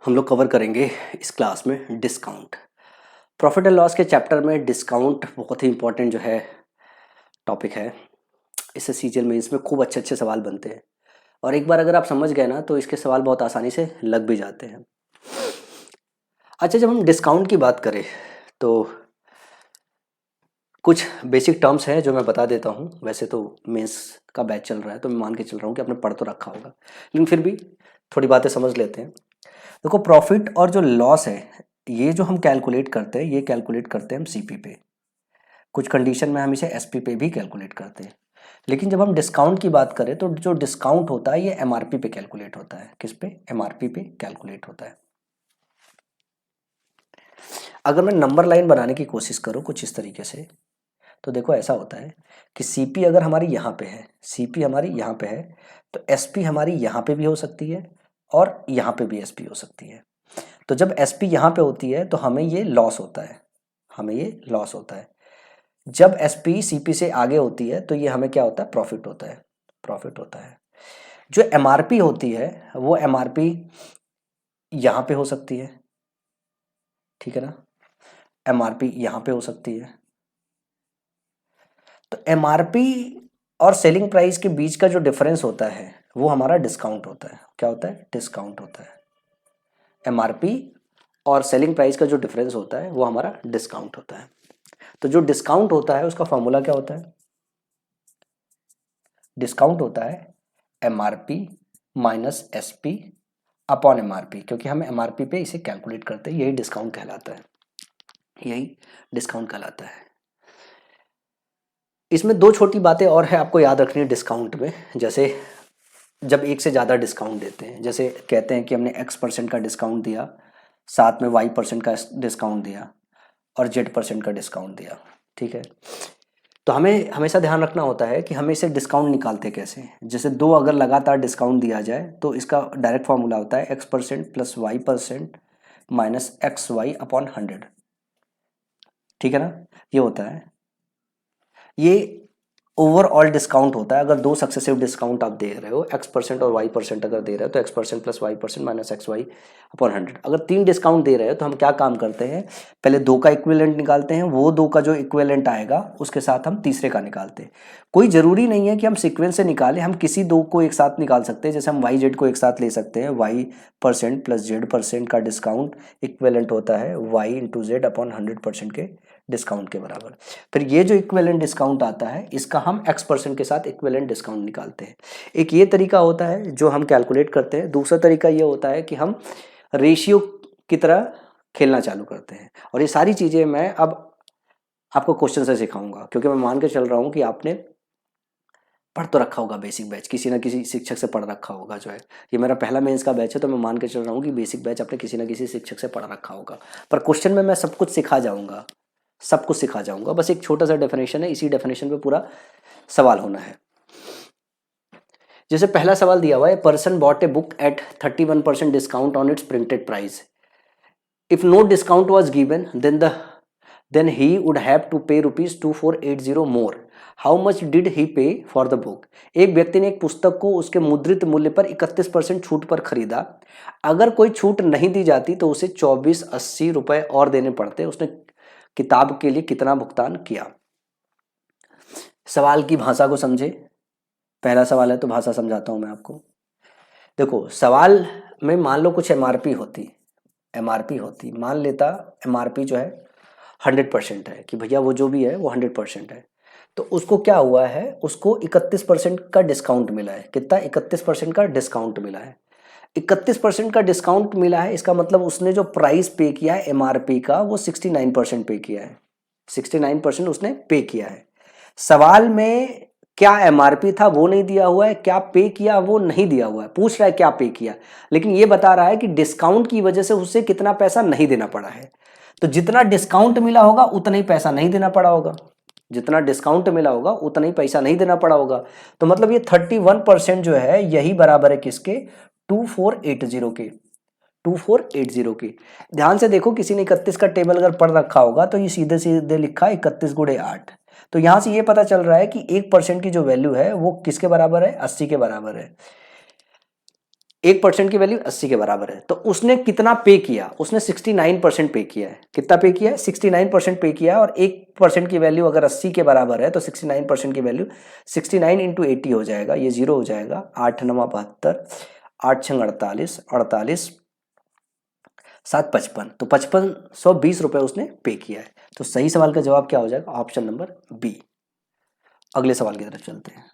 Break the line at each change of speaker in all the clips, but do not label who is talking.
हम लोग कवर करेंगे इस क्लास में डिस्काउंट। प्रॉफिट एंड लॉस के चैप्टर में डिस्काउंट बहुत ही इंपॉर्टेंट जो है टॉपिक है। इससे सीजीएल मेंस में खूब अच्छे अच्छे सवाल बनते हैं और एक बार अगर आप समझ गए ना तो इसके सवाल बहुत आसानी से लग भी जाते हैं। अच्छा, जब हम डिस्काउंट की बात करें तो कुछ बेसिक टर्म्स हैं जो मैं बता देता हूँ। वैसे तो मेंस का बैच चल रहा है तो मैं मान के चल रहा हूँ कि आपने पढ़ तो रखा होगा, लेकिन फिर भी थोड़ी बातें समझ लेते हैं। देखो, प्रॉफिट और जो लॉस है ये जो हम कैलकुलेट करते हैं, ये कैलकुलेट करते हैं हम सीपी पे। कुछ कंडीशन में हम इसे एसपी पे भी कैलकुलेट करते हैं। लेकिन जब हम डिस्काउंट की बात करें तो जो डिस्काउंट होता है ये एमआरपी पे कैलकुलेट होता है। किस पे? एमआरपी पे कैलकुलेट होता है। अगर मैं नंबर लाइन बनाने की कोशिश करूं कुछ इस तरीके से, तो देखो ऐसा होता है कि सीपी अगर हमारी यहाँ पे है, सीपी हमारी यहाँ पे है, तो एसपी हमारी यहाँ पे भी हो सकती है और यहाँ पे भी एसपी हो सकती है। तो जब एसपी यहाँ पे होती है तो हमें ये लॉस होता है, हमें ये लॉस होता है। जब एसपी सीपी से आगे होती है तो ये हमें क्या होता है? प्रॉफिट होता है, प्रॉफिट होता है। जो एमआरपी होती है वो एमआरपी यहाँ पे हो सकती है, ठीक है ना? एमआरपी यहाँ पे हो सकती है। तो एमआरपी और सेलिंग प्राइस के बीच का जो डिफरेंस होता है वो हमारा डिस्काउंट होता है। क्या होता है? डिस्काउंट होता है। एमआरपी और सेलिंग प्राइस का जो डिफरेंस होता है वो हमारा डिस्काउंट होता है। तो जो डिस्काउंट होता है उसका फॉर्मूला क्या होता है? डिस्काउंट होता है MRP minus SP upon MRP, क्योंकि हम एमआरपी पे इसे कैलकुलेट करते हैं। यही डिस्काउंट कहलाता है, यही डिस्काउंट कहलाता है। इसमें दो छोटी बातें और है आपको याद रखनी है डिस्काउंट में। जैसे जब एक से ज़्यादा डिस्काउंट देते हैं, जैसे कहते हैं कि हमने x% का डिस्काउंट दिया, साथ में y% का डिस्काउंट दिया और z% का डिस्काउंट दिया, ठीक है? तो हमें हमेशा ध्यान रखना होता है कि हमें इसे डिस्काउंट निकालते कैसे हैं। जैसे दो अगर लगातार डिस्काउंट दिया जाए तो इसका डायरेक्ट फॉर्मूला होता है x% plus y% minus XY upon 100, ठीक है ना? ये होता है, ये ओवरऑल डिस्काउंट होता है। अगर दो सक्सेसिव डिस्काउंट आप दे रहे हो, x% और y% अगर दे रहे हो तो x% plus y% minus XY upon 100। अगर तीन डिस्काउंट दे रहे हो तो हम क्या काम करते हैं? पहले दो का इक्विवेलेंट निकालते हैं, वो दो का जो इक्विवेलेंट आएगा उसके साथ हम तीसरे का निकालते हैं। कोई जरूरी नहीं है कि हम सीक्वेंस से निकालें, हम किसी दो को एक साथ निकाल सकते हैं। जैसे हम YZ को एक साथ ले सकते हैं, y% प्लस z% का डिस्काउंट इक्विवेलेंट होता है y इंटू जेड अपॉन 100% के डिस्काउंट के बराबर। फिर ये जो इक्विवेलेंट डिस्काउंट आता है इसका हम x% के साथ इक्विवेलेंट डिस्काउंट निकालते हैं। एक ये तरीका होता है जो हम कैलकुलेट करते हैं। दूसरा तरीका ये होता है कि हम रेशियो की तरह खेलना चालू करते हैं। और ये सारी चीज़ें मैं अब आपको क्वेश्चन से सिखाऊंगा, क्योंकि मैं मान के चल रहा हूँ कि आपने पढ़ तो रखा होगा बेसिक बैच, किसी ना किसी शिक्षक से पढ़ रखा होगा। जो है ये मेरा पहला मेंस का बैच है तो मैं मान के चल रहा हूँ कि बेसिक बैच आपने किसी ना किसी शिक्षक से पढ़ रखा होगा। पर क्वेश्चन में मैं सब कुछ सिखा जाऊँगा, सब कुछ सिखा जाऊँगा। बस एक छोटा सा डेफिनेशन है, इसी डेफिनेशन पे पूरा सवाल होना है। जैसे पहला सवाल दिया हुआ है, person bought a book at 31% discount on its printed price. If no discount was given then he would have to pay rupees 2480 more. How much did he pay for the book? एक व्यक्ति ने एक पुस्तक को उसके मुद्रित मूल्य पर 31% छूट पर खरीदा। अगर कोई छूट नहीं दी जाती तो उसे 2480 रुपए और देने पड़ते। उसने किताब के लिए कितना भुगतान किया? सवाल की भाषा को समझे। पहला सवाल है तो भाषा समझाता हूं मैं आपको। देखो, सवाल में मान लो कुछ एमआरपी होती, एमआरपी होती, मान लेता एमआरपी जो है 100% है कि भैया वो जो भी है वो 100% है। तो उसको क्या हुआ है? उसको 31% का डिस्काउंट मिला है। कितना? 31% का डिस्काउंट मिला है। 31% का डिस्काउंट मिला है, इसका मतलब उसने जो प्राइस पे किया है एमआरपी का वो 69% पे किया है। 69% उसने पे किया है। सवाल में क्या एमआरपी था वो नहीं दिया हुआ है, क्या पे किया वो नहीं दिया हुआ है। पूछ रहा है क्या पे किया, लेकिन ये बता रहा है कि डिस्काउंट की वजह से उसे कितना पैसा नहीं देना पड़ा है। तो जितना डिस्काउंट मिला होगा उतना ही पैसा नहीं देना पड़ा होगा, जितना डिस्काउंट मिला होगा उतना ही पैसा नहीं देना पड़ा होगा। तो मतलब ये 31% जो है यही बराबर है किसके? 2480 के, 2480 के। ध्यान से देखो, किसी ने 31 का टेबल अगर पढ़ रखा होगा तो ये सीधे सीधे लिखा 31 गुणे 8। तो यहां से ये पता चल रहा है कि 1% की जो वैल्यू है वो किसके बराबर है? 80 के बराबर है। 1% की वैल्यू 80 के बराबर है, तो उसने कितना पे किया, उसने 69% पे किया है। कितना पे किया है? 69% पे किया है। और 1% की वैल्यू अगर 80 के बराबर है तो 69% की वैल्यू 69 इंटू 80 हो जाएगा, ये 0 हो जाएगा। 8 9 72, 8 6 48, 48 7 55, तो 5520 रुपए उसने पे किया है। तो सही सवाल का जवाब क्या हो जाएगा? Option number B. अगले सवाल की तरफ चलते हैं।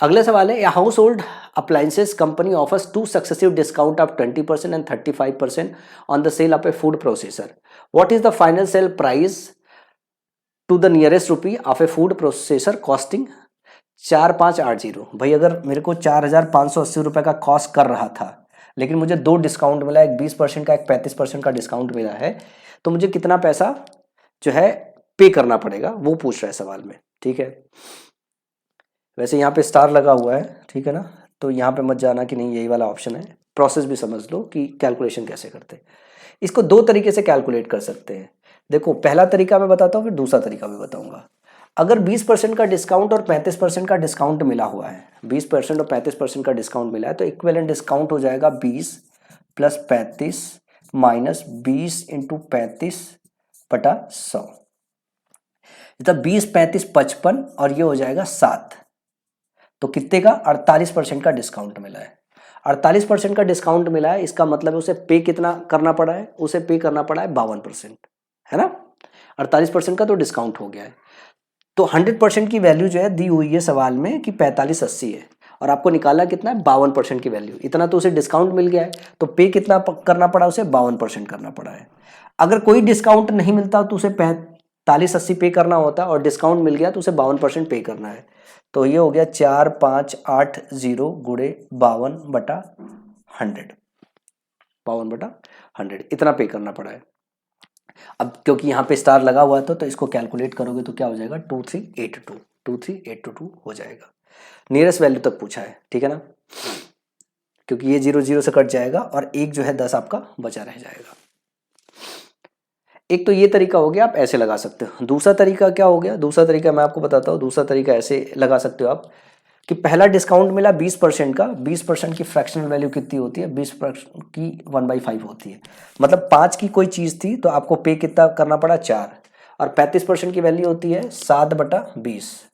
अगला सवाल है, household appliances company offers two successive discount of 20% and 35% on the sale of a food processor. What is the final sale price to the nearest rupee of a food processor costing 4580। भाई अगर मेरे को 4580 रुपए का cost कर रहा था, लेकिन मुझे दो डिस्काउंट मिला, एक 20% का, एक 35% का डिस्काउंट मिला है, तो मुझे कितना पैसा जो है पे करना पड़ेगा, वो पूछ रहा है सवाल में। ठीक है, वैसे यहाँ पे स्टार लगा हुआ है, ठीक है ना, तो यहाँ पे मत जाना कि नहीं यही वाला ऑप्शन है। प्रोसेस भी समझ लो कि कैलकुलेशन कैसे करते हैं। इसको दो तरीके से कैलकुलेट कर सकते हैं। देखो, पहला तरीका मैं बताता हूँ, फिर दूसरा तरीका भी बताऊंगा। अगर 20% का डिस्काउंट और 35% का डिस्काउंट मिला हुआ है, 20% और 35% का डिस्काउंट मिला है, तो इक्विवेलेंट डिस्काउंट हो जाएगा 20 प्लस 35 माइनस 20 इंटू 35 बटा 100, मतलब 20 35 55 और ये हो जाएगा 7। तो कितने का? 48% का डिस्काउंट मिला है। 48% का डिस्काउंट मिला है, इसका मतलब है उसे पे कितना करना पड़ा है? उसे पे करना पड़ा है 52%, है ना। 48% का तो डिस्काउंट हो गया है। तो 100% की वैल्यू जो है दी हुई है सवाल में कि 4580 है, और आपको निकाला कितना है? 52% की वैल्यू। इतना तो उसे डिस्काउंट मिल गया है, तो पे कितना करना पड़ा उसे? 52% करना पड़ा है। अगर कोई डिस्काउंट नहीं मिलता तो उसे 4580 पे करना होता, और डिस्काउंट मिल गया तो उसे 52% पे करना है। तो ये हो गया 4580 गुणे 52/100, 52/100 इतना पे करना पड़ा है। अब क्योंकि यहाँ पे स्टार लगा हुआ था, तो इसको कैलकुलेट करोगे तो क्या हो जाएगा? 2382 हो जाएगा। नियरेस्ट वैल्यू तक पूछा है, ठीक है ना, क्योंकि ये 0 0 से कट जाएगा और एक जो है 10 आपका बचा रह जाएगा। एक तो ये तरीका हो गया, आप ऐसे लगा सकते हो। दूसरा तरीका क्या हो गया? दूसरा तरीका मैं आपको बताता हूँ। दूसरा तरीका ऐसे लगा सकते हो आप कि पहला डिस्काउंट मिला 20% का, 20% की फ्रैक्शनल वैल्यू कितनी होती है? 20% की 1/5 होती है। मतलब 5 की कोई चीज़ थी तो आपको पे कितना करना पड़ा? 4। और 35% की वैल्यू होती है 7/20।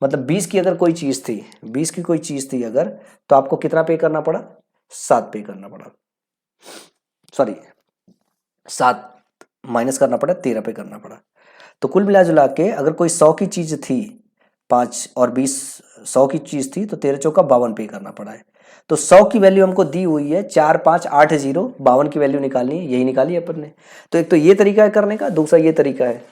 मतलब 20 की अगर कोई चीज़ थी, 20 की कोई चीज़ थी अगर, तो आपको कितना पे करना पड़ा? 7 पे करना पड़ा, सॉरी 7 माइनस करना पड़ा, 13 पे करना पड़ा। तो कुल मिला जुला के अगर कोई 100 की चीज़ थी, 5 और 20 100 की चीज़ थी, तो 13 चौका 52 पे करना पड़ा है। तो 100 की वैल्यू हमको दी हुई है 4580, 52 की वैल्यू निकालनी है, यही निकाली है अपन ने। तो एक तो ये तरीका है करने का, दूसरा ये तरीका है।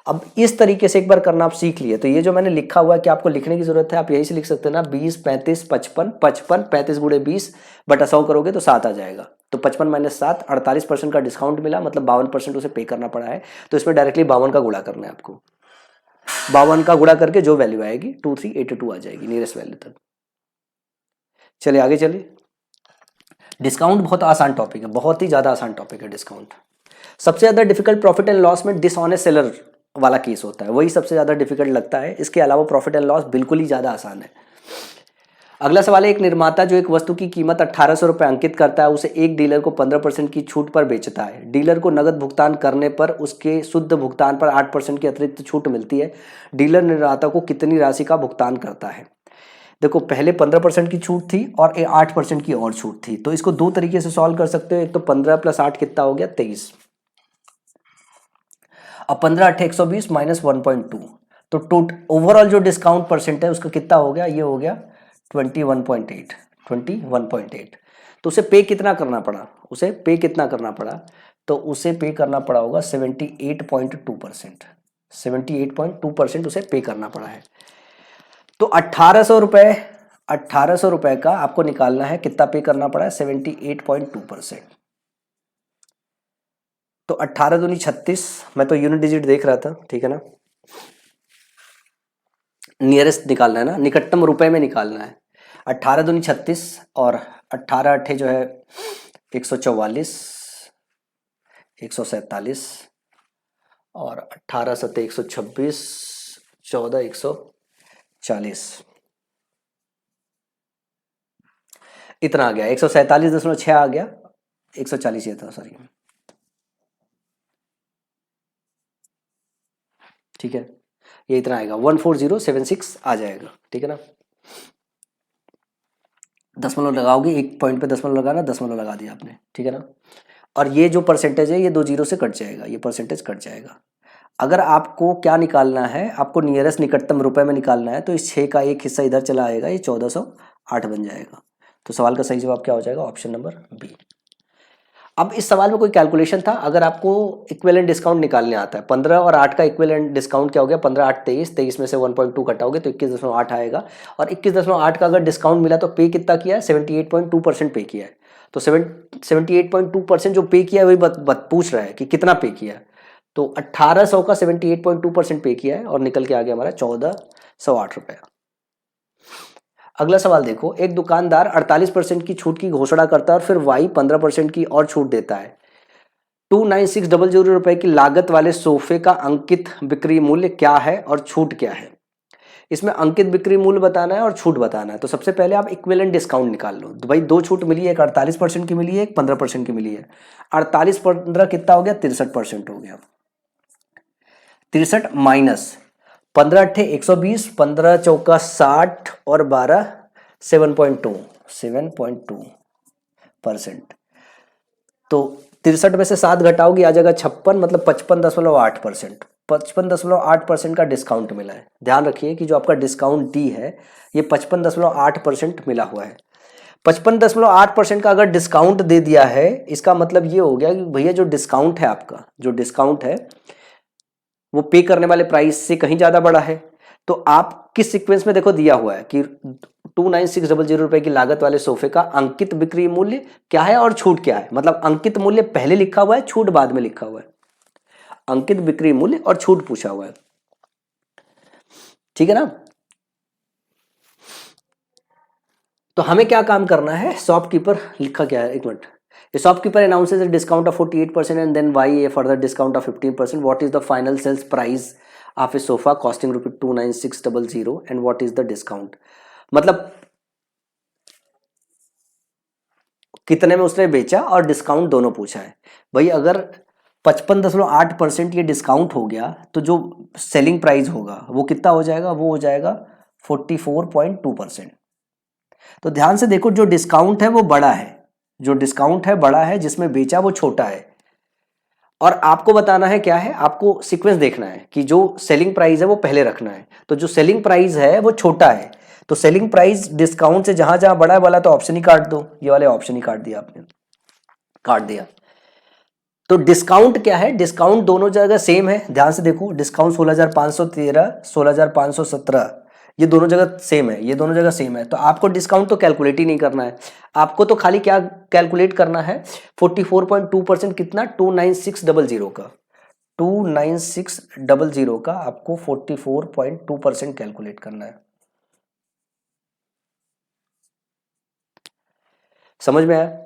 अब इस तरीके से एक बार करना आप सीख लिए, तो ये जो मैंने लिखा हुआ है कि आपको लिखने की जरूरत है, आप यही से लिख सकते हैं ना, 20 35 55 55 35 गुणे 20 बटा 100 करोगे तो 7 आ जाएगा। तो 55 माइनस 7, 48% का डिस्काउंट मिला, मतलब 52% उसे पे करना पड़ा है। तो इसमें डायरेक्टली 52 का गुणा करना है आपको। 52 का गुणा करके जो वैल्यू आएगी 2382 आ जाएगी नियरेस्ट वैल्यू तक। चलिए आगे चलिए। डिस्काउंट बहुत आसान टॉपिक है, बहुत ही ज़्यादा आसान टॉपिक है डिस्काउंट। सबसे ज़्यादा डिफिकल्ट प्रॉफिट एंड लॉस में डिसऑनेस्ट सेलर वाला केस होता है, वही सबसे ज़्यादा डिफिकल्ट लगता है। इसके अलावा प्रॉफिट एंड लॉस बिल्कुल ही ज़्यादा आसान है। अगला सवाल है, एक निर्माता जो एक वस्तु की कीमत 1800 रुपये अंकित करता है, उसे एक डीलर को 15% की छूट पर बेचता है। डीलर को नगद भुगतान करने पर उसके शुद्ध भुगतान पर 8% की अतिरिक्त छूट मिलती है। डीलर निर्माता को कितनी राशि का भुगतान करता है? देखो, पहले 15% की छूट थी और 8% की और छूट थी, तो इसको दो तरीके से सॉल्व कर सकते हो। एक तो 15 + 8 कितना हो गया? 23। अब 15 8 120 माइनस 1.2, तो ओवरऑल जो डिस्काउंट परसेंट है उसका कितना हो गया? ये हो गया 21.8, 21.8। तो उसे पे कितना करना पड़ा? उसे पे कितना करना पड़ा? तो उसे पे करना पड़ा होगा 78.2%। 78.2% उसे पे करना पड़ा है। तो 1800 रुपये, 1800 रुपये का आपको निकालना है, कितना पे करना पड़ा है? 78.2%। तो 18 दूनी 36, मैं तो यूनिट डिजिट देख रहा था, ठीक है ना। नियरेस्ट निकालना है ना, निकटतम रुपए में निकालना है। 18 दूनी 36 और 18 अट्ठे जो है 144, 147 और 18 सत्ते 126, 14 140। इतना आ गया, 147.6 आ गया, 140 ये था सॉरी, ठीक है, ये इतना आएगा 14076 आ जाएगा, ठीक है ना। दशमलव लगाओगे, एक पॉइंट पे दशमलव लगाना, दशमलव लगा दिया आपने, ठीक है ना। और ये जो परसेंटेज है ये 2 जीरो से कट जाएगा, ये परसेंटेज कट जाएगा। अगर आपको क्या निकालना है, आपको नियरेस्ट निकटतम रुपए में निकालना है, तो इस 6 का एक हिस्सा इधर चला आएगा, ये 1408 बन जाएगा। तो सवाल का सही जवाब क्या हो जाएगा, ऑप्शन नंबर बी। अब इस सवाल में कोई कैलकुलेशन था, अगर आपको इक्विवेलेंट डिस्काउंट निकालने आता है, 15 और 8 का इक्विवेलेंट डिस्काउंट क्या हो गया, 15 8 23, 23 में से 1.2 घटाओगे तो 21.8 आएगा। और 21.8 का अगर डिस्काउंट मिला तो पे कितना किया है, 78.2% पे किया है। तो 78.2% जो पे किया है वही पूछ रहा है कि कितना पे किया है। तो 1800 का 78.2% पे किया है और निकल के आ गया हमारा 1408 रुपया। अगला सवाल देखो, एक दुकानदार 48% की छूट की घोषणा करता है और फिर वाई 15% की और छूट देता है। 29600 रुपए की लागत वाले सोफे का अंकित बिक्री मूल्य क्या है और छूट क्या है। इसमें अंकित बिक्री मूल्य बताना है और छूट बताना है। तो सबसे पहले आप इक्विवेलेंट डिस्काउंट निकाल लो। तो भाई दो छूट मिली है, एक 48% की मिली है, एक 15% की मिली है। 48 15 कितना हो गया, 63% हो गया। 63 माइनस 15 अट्ठे 120, 15 चौका 60 और 12 7.2%। तो 63 में से 7 घटाओगे आ जाएगा 56, मतलब 55.8%। 55.8% का डिस्काउंट मिला है। ध्यान रखिए कि जो आपका डिस्काउंट डी है ये 55.8% मिला हुआ है। 55.8% का अगर डिस्काउंट दे दिया है, इसका मतलब ये हो गया कि भैया जो डिस्काउंट है आपका, जो डिस्काउंट है वो पे करने वाले प्राइस से कहीं ज्यादा बड़ा है। तो आप किस सीक्वेंस में देखो दिया हुआ है कि 29600 रुपए की लागत वाले सोफे का अंकित बिक्री मूल्य क्या है और छूट क्या है। मतलब अंकित मूल्य पहले लिखा हुआ है, छूट बाद में लिखा हुआ है। अंकित बिक्री मूल्य और छूट पूछा हुआ है, ठीक है ना। तो हमें क्या काम करना है, शॉपकीपर लिखा क्या है, एक minute. The shopkeeper announces a discount of 48% and then buy a further discount of 15%. What is the final sales price of a sofa costing रुपये 29600 and what is the discount? मतलब कितने में उसने बेचा और डिस्काउंट दोनों पूछा है। भाई अगर 55.8% ये डिस्काउंट हो गया तो जो सेलिंग प्राइस होगा वो कितना हो जाएगा, वो हो जाएगा 44.2%। तो ध्यान से देखो, जो डिस्काउंट है वो बड़ा है, जो डिस्काउंट है बड़ा है, जिसमें बेचा वो छोटा है। और आपको बताना है क्या है, आपको सीक्वेंस देखना है कि जो सेलिंग प्राइस है वो पहले रखना है। तो जो सेलिंग प्राइस है वो छोटा है, तो सेलिंग प्राइस डिस्काउंट से जहां जहां बड़ा है वाला तो ऑप्शन ही काट दो। ये वाले ऑप्शन ही काट दिया आपने, काट दिया। तो डिस्काउंट क्या है, डिस्काउंट दोनों जगह सेम है। ध्यान से देखो, डिस्काउंट 16513, 16517, ये दोनों जगह सेम है, ये दोनों जगह सेम है। तो आपको डिस्काउंट तो कैलकुलेट ही नहीं करना है, आपको तो खाली क्या कैलकुलेट करना है, 44.2% कितना, 29600 का, 29600 का आपको 44.2% कैलकुलेट करना है। समझ में आया।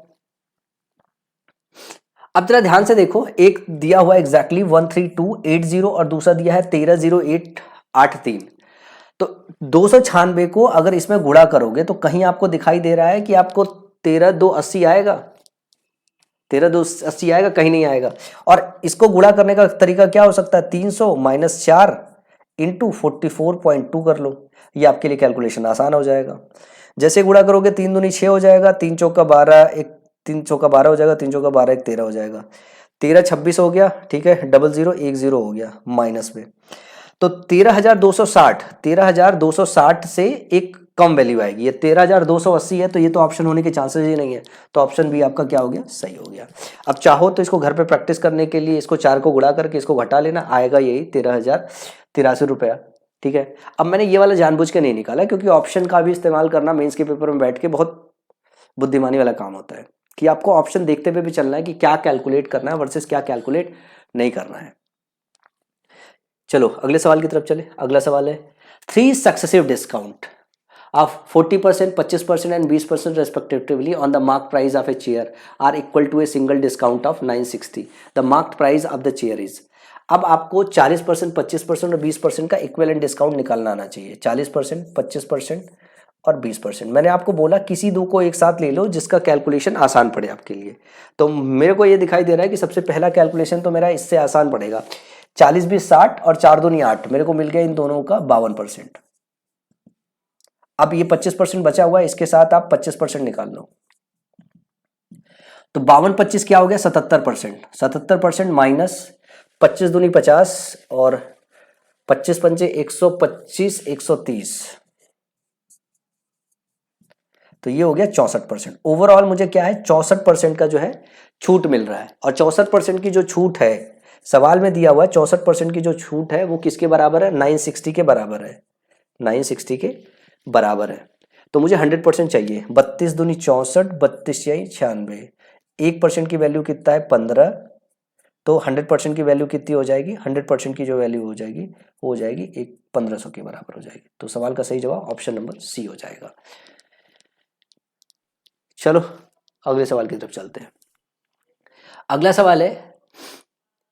अब जरा ध्यान से देखो, एक दिया हुआ एग्जैक्टली 13280 और दूसरा दिया है 130883। तो 296 को अगर इसमें गुणा करोगे तो कहीं आपको दिखाई दे रहा है कि आपको 13280 आएगा, 13280 आएगा, कहीं नहीं आएगा। और इसको गुणा करने का तरीका क्या हो सकता है, 300 माइनस 4 इंटू 44.2 कर लो, ये आपके लिए कैलकुलेशन आसान हो जाएगा। जैसे गुणा करोगे 3 दूनी 6 हो जाएगा, 3 चौका 12, एक 3 चौका 12 हो जाएगा, 3 चौका 12 एक 13 हो जाएगा, 13 26 हो गया, ठीक है, 0010 हो गया माइनस में। तो 13260, 13260 से एक कम वैल्यू आएगी, ये 13280 है, तो ये तो ऑप्शन होने के चांसेस ही नहीं है। तो ऑप्शन बी आपका क्या हो गया, सही हो गया। अब चाहो तो इसको घर पे प्रैक्टिस करने के लिए इसको 4 को गुणा करके इसको घटा लेना, आएगा यही 13083 रुपया, ठीक है। अब मैंने ये वाला जानबूझ के नहीं निकाला क्योंकि ऑप्शन का भी इस्तेमाल करना मेंस के पेपर में बैठ के बहुत बुद्धिमानी वाला काम होता है, कि आपको ऑप्शन देखते हुए भी चलना है कि क्या कैलकुलेट करना है वर्सेस क्या कैलकुलेट नहीं करना है। चलो अगले सवाल की तरफ चले। अगला सवाल है, 3 successive discount of 40%, 25% and 20% respectively on the marked price of a chair are equal to a single discount of 960. The marked price of the chair is। अब आपको 40%, 25% और 20% का इक्विवेलेंट डिस्काउंट निकालना आना चाहिए। 40%, 25% और 20%। मैंने आपको बोला किसी दो को एक साथ ले लो जिसका कैलकुलेशन आसान पड़े आपके लिए। तो मेरे को ये दिखाई दे रहा है कि सबसे पहला कैलकुलेशन तो मेरा इससे आसान पड़ेगा। 40 20 60 और 4 दूनी 8, मेरे को मिल गया इन दोनों का 52%। अब ये 25% बचा हुआ है, इसके साथ आप 25% निकाल लो। तो 52 25 क्या हो गया? 77%। 77% माइनस 25 दूनी 50 और 25 पंचे 125 130, तो ये हो गया 64%। ओवरऑल मुझे क्या है, 64% का जो है छूट मिल रहा है। और 64% की जो छूट है सवाल में दिया हुआ है, 64% की जो छूट है वो किसके बराबर है? 960 के बराबर है। 960 के बराबर है। तो मुझे 100% चाहिए। 32 दूनी 64, 32 96, 1% की वैल्यू कितना है? 15। तो 100% की वैल्यू कितनी हो जाएगी? 100% की जो वैल्यू हो जाएगी वो हो जाएगी 1500 के बराबर हो जाएगी। तो सवाल का सही जवाब ऑप्शन नंबर सी हो जाएगा। चलो अगले सवाल की तरफ चलते हैं। अगला सवाल है,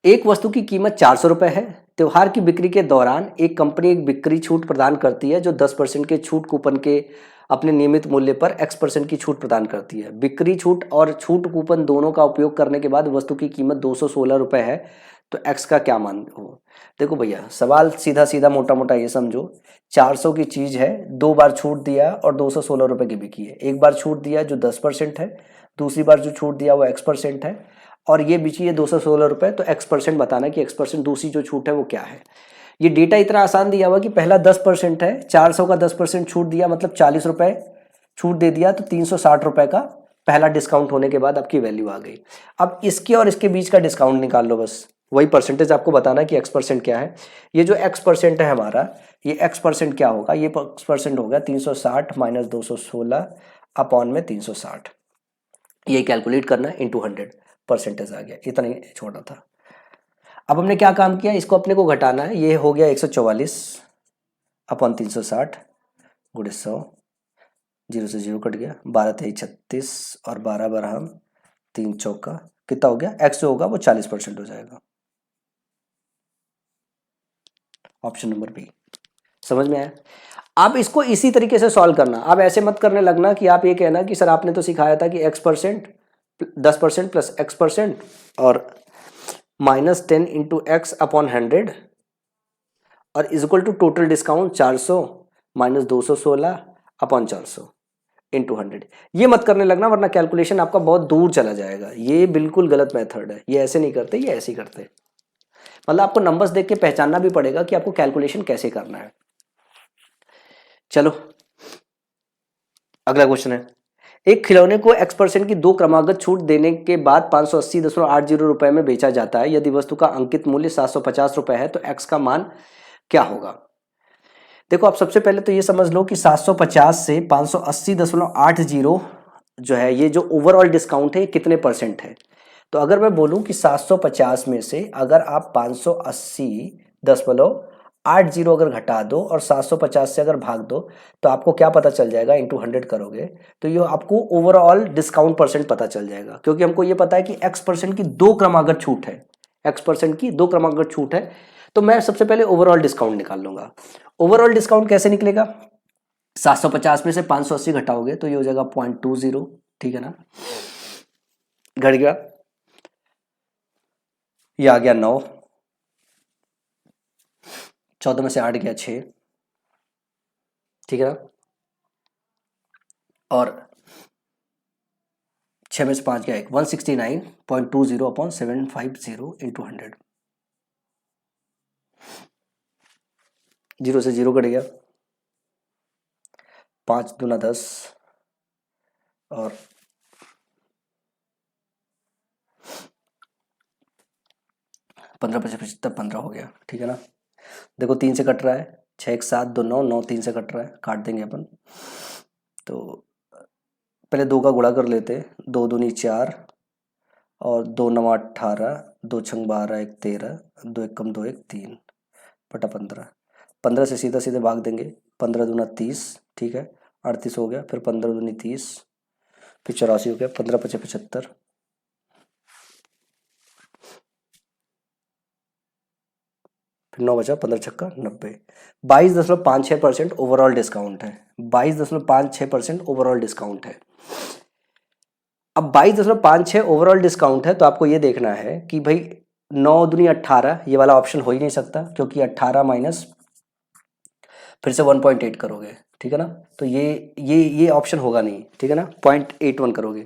एक वस्तु की कीमत 400 रुपये है। त्योहार की बिक्री के दौरान एक कंपनी एक बिक्री छूट प्रदान करती है जो 10% के छूट कूपन के अपने नियमित मूल्य पर x% की छूट प्रदान करती है। बिक्री छूट और छूट कूपन दोनों का उपयोग करने के बाद वस्तु की कीमत 216 रुपये है, तो x का क्या मान हो? देखो भैया, सवाल सीधा सीधा मोटा मोटा ये समझो, 400 की चीज़ है, 2 बार छूट दिया और 216 रुपये की बिकी है। एक बार छूट दिया जो 10% है, दूसरी बार जो छूट दिया वो x% है, और ये बिची है 216 रुपये। तो x% बताना कि x% दूसरी जो छूट है वो क्या है। ये डेटा इतना आसान दिया हुआ कि पहला 10% है, 400 का 10% छूट दिया मतलब 40 रुपये छूट दे दिया, तो 360 रुपये का पहला डिस्काउंट होने के बाद आपकी वैल्यू आ गई। अब इसके और इसके बीच का डिस्काउंट निकाल लो, बस वही परसेंटेज आपको बताना कि x% क्या है। ये जो x% है हमारा, ये x% क्या होगा? ये x% होगा 360 माइनस 216 अपॉन में 360। ये कैलकुलेट करना है, इंटू 100 परसेंटेज आ गया। इतना ही छोटा था। अब हमने क्या काम किया, इसको अपने को घटाना है। ये हो गया 144 अपॉन 360 गुणे 100, 0 से 0 कट गया, 12 तेई 36 और 12 बराम 3 चौका, कितना हो गया? x जो होगा वो 40% हो जाएगा। Option number B. समझ में आया? आप इसको इसी तरीके से सॉल्व करना। आप ऐसे मत करने लगना कि आप ये कहना कि सर आपने तो सिखाया था कि x% 10% प्लस x% और -10 इंटू एक्स अपॉन 100 और is equal to total discount 400 minus 216 upon 400 into 100। ये मत करने लगना, वरना कैलकुलेशन आपका बहुत दूर चला जाएगा। ये बिल्कुल गलत मेथड है। ये ऐसे नहीं करते, ये ऐसे ही करते। मतलब आपको नंबर्स देख के पहचानना भी पड़ेगा कि आपको कैलकुलेशन कैसे करना है। चलो अगला क्वेश्चन है, एक खिलौने को x% की 2 क्रमागत छूट देने के बाद 580.80 रुपए में बेचा जाता है। यदि वस्तु का अंकित मूल्य 750 रुपए है तो x का मान क्या होगा? देखो, आप सबसे पहले तो ये समझ लो कि 750 से 580.80 जो है, ये जो ओवरऑल डिस्काउंट है, ये कितने परसेंट है। तो अगर मैं बोलूं कि 750 में से अगर आप 580.80 अगर घटा दो और 750 से अगर भाग दो, तो आपको क्या पता चल जाएगा? इंटू 100 करोगे तो ये आपको ओवरऑल डिस्काउंट परसेंट पता चल जाएगा। क्योंकि हमको ये पता है कि x% की 2 क्रमागत छूट है, x% की 2 क्रमागत छूट है। तो मैं सबसे पहले ओवरऑल डिस्काउंट निकाल लूंगा। ओवरऑल डिस्काउंट कैसे निकलेगा? 750 में से 580 घटाओगे तो ये हो जाएगा 0.20, ठीक है ना? घट गया, ये आ गया 9, 14 में से 8 गया 6, ठीक है ना? और 6 में से 5 गया 1, 169.20 अपॉन 750 इंटू 100। 0 से 0 कट गया, 5 दूना 10 और 15 25 75 15 हो गया, ठीक है ना? देखो 3 से कट रहा है, 6 1 7 2 9, 9 3 से कट रहा है, काट देंगे अपन। तो पहले 2 का गुणा कर लेते, 2 दूनी 4 और 2 9 18, 2 छंग 12 1 13, 2 1 कम 2 1 3 बटा 15। 15 से सीधा सीधे भाग देंगे, 15 दूना 30, ठीक है, 38 हो गया, फिर 15 दूनी 30, फिर 84 हो गया, 15 पचे 75, फिर 9 बचा, 15 छक्का 90। 22.56% ओवरऑल डिस्काउंट है। 22.56% ओवरऑल डिस्काउंट है। अब 22.56 ओवरऑल डिस्काउंट है तो आपको ये देखना है कि भाई 9 दूनी 18, ये वाला ऑप्शन हो ही नहीं सकता क्योंकि 18 माइनस फिर से 1.8 करोगे, ठीक है ना, तो ये ऑप्शन होगा नहीं, ठीक है ना, 0.81 करोगे।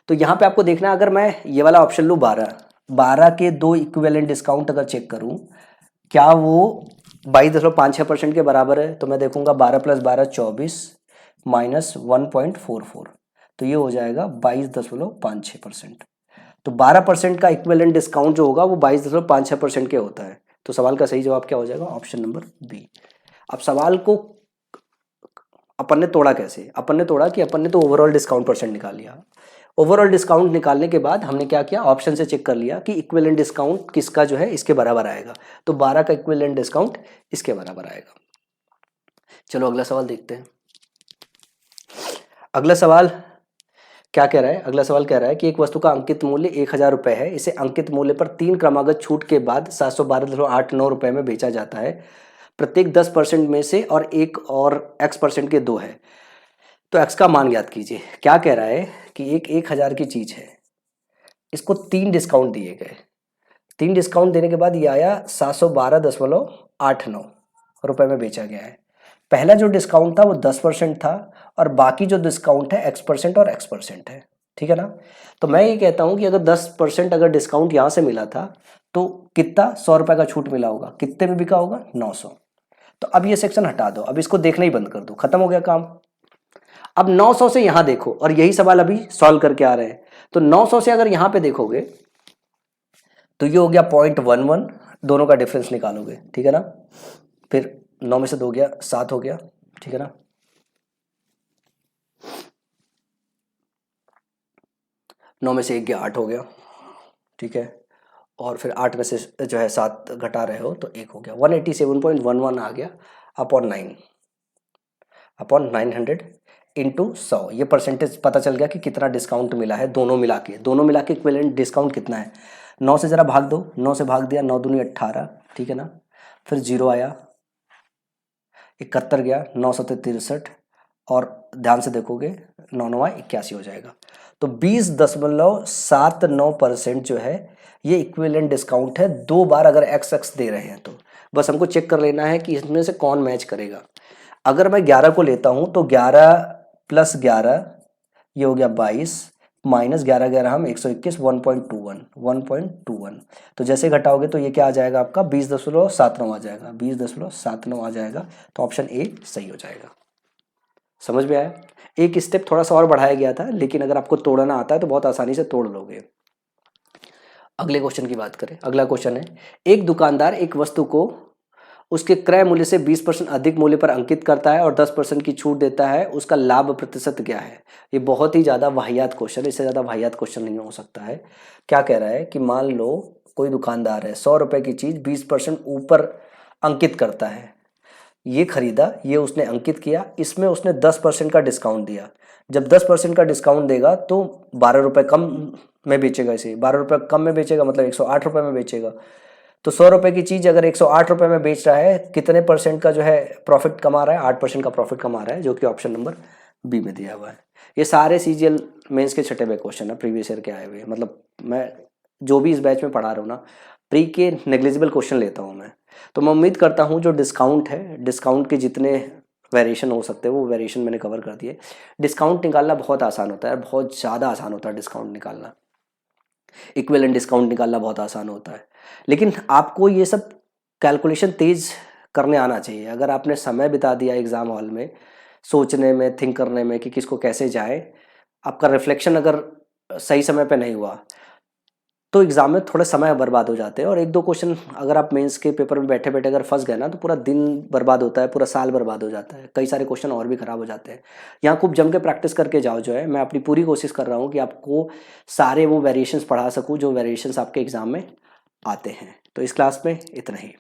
तो यहाँ पे आपको देखना है, अगर मैं ये वाला ऑप्शन लूँ 12 के दो इक्विवेलेंट डिस्काउंट अगर चेक करूँ क्या वो 22.56% के बराबर है, तो मैं देखूंगा 12 + 12 24 माइनस 1.44, तो ये हो जाएगा 22.56%। तो 12% का इक्विवेलेंट डिस्काउंट जो होगा वो 22.56% के होता है। तो सवाल का सही जवाब क्या हो जाएगा, ऑप्शन नंबर बी। अब सवाल को अपन ने तोड़ा कैसे, अपन ने तोड़ा कि अपन ने तो ओवरऑल डिस्काउंट परसेंट निकाल लिया। ओवरऑल डिस्काउंट निकालने के बाद हमने क्या किया, ऑप्शन से चेक कर लिया कि इक्विवेलेंट डिस्काउंट किसका जो है इसके बराबर आएगा, तो 12 का इक्विवेलेंट डिस्काउंट इसके बराबर आएगा। चलो अगला सवाल देखते हैं। अगला सवाल क्या कह रहा है, अगला सवाल कह रहा है कि एक वस्तु का अंकित मूल्य 1000 रुपये है, इसे अंकित मूल्य पर 3 क्रमागत छूट के बाद 712.89 रुपये में बेचा जाता है। प्रत्येक 10% में से और एक और x% के 2 है, तो x का मान ज्ञात कीजिए। क्या कह रहा है कि एक 1000 की चीज है, इसको 3 डिस्काउंट दिए गए, 3 डिस्काउंट देने के बाद ये आया 712.89 रुपये में बेचा गया है। पहला जो डिस्काउंट था वो 10% था और बाकी जो डिस्काउंट है x% और x% है, ठीक है ना। तो मैं ये कहता हूँ कि अगर 10% अगर डिस्काउंट यहाँ से मिला था तो कितना 100 रुपये का छूट मिला होगा, कितने में बिका होगा 900। तो अब ये सेक्शन हटा दो, अब इसको देखना ही बंद कर दो, खत्म हो गया काम। अब 900 से यहां देखो, और यही सवाल अभी सॉल्व करके आ रहे हैं, तो 900 से अगर यहां पे देखोगे तो ये हो गया 0.11, दोनों का डिफरेंस निकालोगे, ठीक है ना। फिर 9 में से 2 गया 7 हो गया, ठीक है ना। 9 में से 1 गया 8 हो गया, ठीक है। और फिर 8 में से जो है 7 घटा रहे हो तो 1 हो गया, 187.11 आ गया अपॉन 900 इंटू 100। ये परसेंटेज पता चल गया कि कितना डिस्काउंट मिला है दोनों मिला के इक्विवेलेंट डिस्काउंट कितना है। 9 से ज़रा भाग दो, 9 से भाग दिया, 9 दूनी 18, ठीक है ना। फिर 0 आया, 71 गया, 9 7 63, और ध्यान से देखोगे 9 9 81 हो जाएगा। तो 20.79% जो है ये इक्विवेलेंट डिस्काउंट है। 2 बार अगर x दे रहे हैं तो बस हमको चेक कर लेना है कि इसमें से कौन मैच करेगा। अगर मैं 11 को लेता हूं तो 11 + 11 ये हो गया 22 माइनस 11 11 हम 121, 1.21। तो जैसे घटाओगे तो ये क्या आ जाएगा आपका 20.79 आ जाएगा, 20.79 आ जाएगा। तो ऑप्शन ए सही हो जाएगा। समझ में आया, एक स्टेप थोड़ा सा और बढ़ाया गया था, लेकिन अगर आपको तोड़ना आता है तो बहुत आसानी से तोड़ लोगे। अगले क्वेश्चन की बात करें। अगला क्वेश्चन है, एक दुकानदार एक वस्तु को उसके क्रय मूल्य से 20% अधिक मूल्य पर अंकित करता है और 10% की छूट देता है, उसका लाभ प्रतिशत क्या है। ये बहुत ही ज़्यादा वाहियात क्वेश्चन, इससे ज़्यादा वाहियात क्वेश्चन नहीं हो सकता है। क्या कह रहा है कि मान लो कोई दुकानदार है, 100 रुपये की चीज़ 20% ऊपर अंकित करता है, ये खरीदा, ये उसने अंकित किया, इसमें उसने 10% का डिस्काउंट दिया। जब 10% का डिस्काउंट देगा तो 12 रुपये कम में बेचेगा, इसे 12 रुपये कम में बेचेगा, मतलब 108 रुपये में बेचेगा। तो 100 रुपये की चीज़ अगर 108 रुपये में बेच रहा है, कितने परसेंट का जो है प्रॉफिट कमा रहा है, 8% का प्रॉफिट कमा रहा है, जो कि ऑप्शन नंबर बी में दिया हुआ है। ये सारे सीजीएल मेंस के छठे हुए क्वेश्चन है, प्रीवियस ईयर के आए हुए। मतलब मैं जो भी इस बैच में पढ़ा रहा हूँ ना, प्री के नेग्लिजिबल क्वेश्चन लेता हूँ मैं। तो मैं उम्मीद करता हूँ जो डिस्काउंट है, डिस्काउंट के जितने वेरिएशन हो सकते हैं वो वेरिएशन मैंने कवर कर दिए। डिस्काउंट निकालना बहुत आसान होता है, बहुत ज़्यादा आसान होता है डिस्काउंट निकालना। इक्विवेलेंट डिस्काउंट निकालना बहुत आसान होता है, लेकिन आपको ये सब कैलकुलेशन तेज करने आना चाहिए। अगर आपने समय बिता दिया एग्ज़ाम हॉल में सोचने में, थिंक करने में कि किसको कैसे जाए, आपका रिफ्लेक्शन अगर सही समय पे नहीं हुआ तो एग्ज़ाम में थोड़ा समय बर्बाद हो जाते हैं। और 1-2 क्वेश्चन अगर आप मेंस के पेपर में बैठे बैठे अगर फंस गए ना तो पूरा दिन बर्बाद होता है, पूरा साल बर्बाद हो जाता है, कई सारे क्वेश्चन और भी ख़राब हो जाते हैं। यहाँ खूब जम के प्रैक्टिस करके जाओ। जो है मैं अपनी पूरी कोशिश कर रहा हूँ कि आपको सारे वो वेरिएशंस पढ़ा सकूँ जो वेरिएशंस आपके एग्ज़ाम में आते हैं। तो इस क्लास में इतना ही।